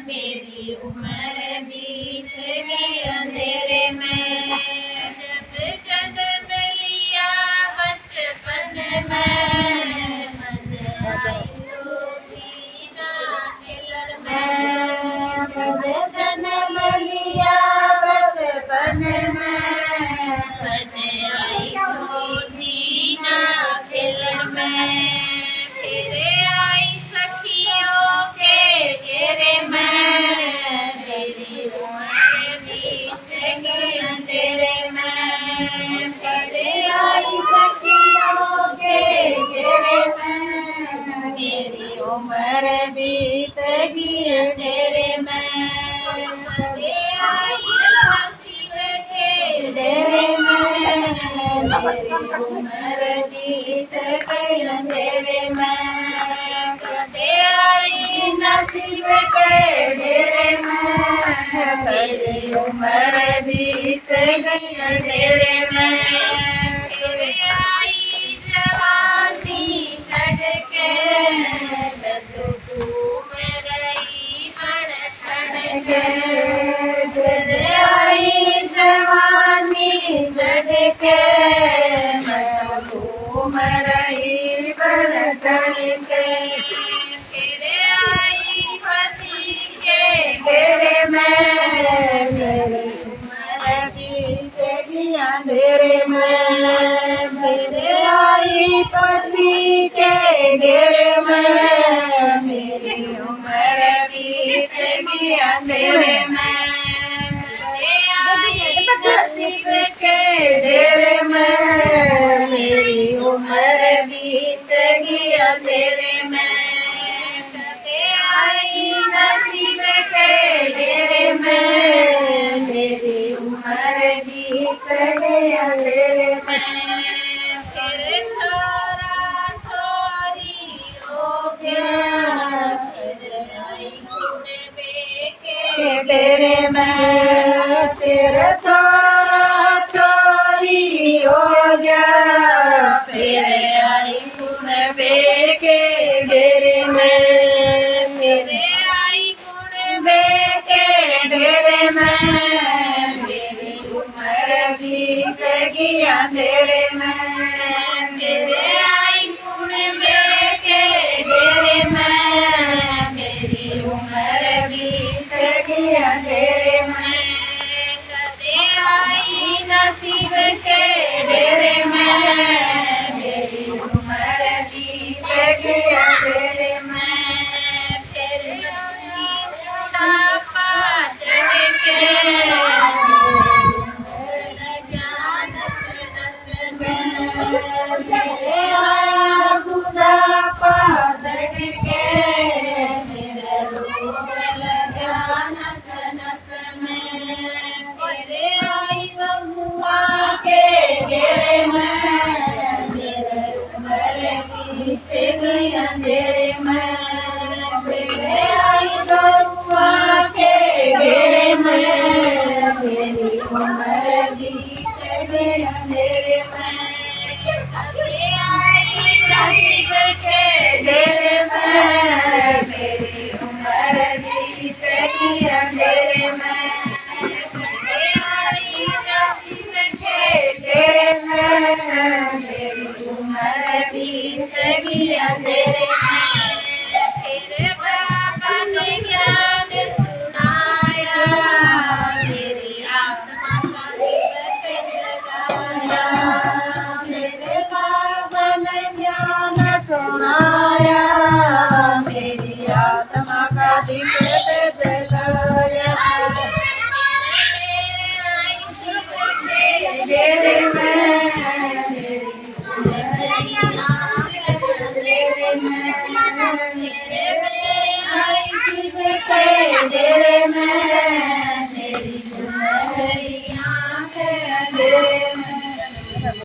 मेरी उम्र बीत गई अंधेरे में। जब जन्म लिया बचपन में, मन आई सोती ना खिलड़ में। जब जन्म लिया बचपन में, मन आई सोती ना खिलड़ में। फिर आई सखियों के घेरे में, मेरी उम्र बीत गई अंधेरे में। फिर आई सखियों के घेरे में, मेरी उम्र बीत गई अंधेरे में। कदे आई नसीब के डेरे में, मेरी उम्र बीत गई अंधेरे में। कदे आई नसीब के डेरे में, मेरी उम्र बीत गई अंधेरे में। फिर आई जवानी चढ़ के, मैं तो घूम रही बन ठन के। फिर आई जवानी चढ़ के, मैं तो घूम रही बन ठन के। फिर आई पति के घेरे में, मेरी उम्र बीत गई अंधेरे में। फिर आई पति के घेरे में, मेरी उम्र बीत गई अंधेरे में। नसीब के डेरे में, मेरी उम्र बीत गई अंधेरे में। कदे आई नसीब के डेरे में, मेरी उम्र बीत गई अंधेरे में। फिर छोरा छोरी हो गया, फिर आई कुनबे के डेरे में। फिर छोरा छोरी हो गया, फिर आई कुनबे के डेरे में। फिर आई कुनबे के डेरे में, मेरी उम्र बीत गई अंधेरे में। फिर आई कुनबे के डेरे में, मेरी उम्र बीत गई अंधेरे में। कदे आई नसीब के डेरे में, मेरी उम्र बीत गई अंधेरे में। फिर बुढ़ापा चढ़ के, लगा नस नस में। फिर आया बुढ़ापा चढ़ के, मेरा रोग लगा नस नस में। फिर आई बहुआ के घेरे में, मेरे उम्र बीत गई अंधेरे में। फिर आई बहुआ के घेरे में, मेरी उम्र बीत गई अंधेरे में। कदे आई नसीब के डेरे में, मेरी उम्र बीत गई अंधेरे में। कदे आई नसीब के डेरे में, मेरी उम्र बीत गई अंधेरे में। फिर बाबा ने ज्ञान सुनाया, मेरी आत्मा का दिवस जगाया। फिर बाबा ने ज्ञान सुनाया, मेरी आत्मा का दिवस जगाया। डेरे में, आई शिव के डेरे में, मेरी सुनहरी आँखें अंधेरे में।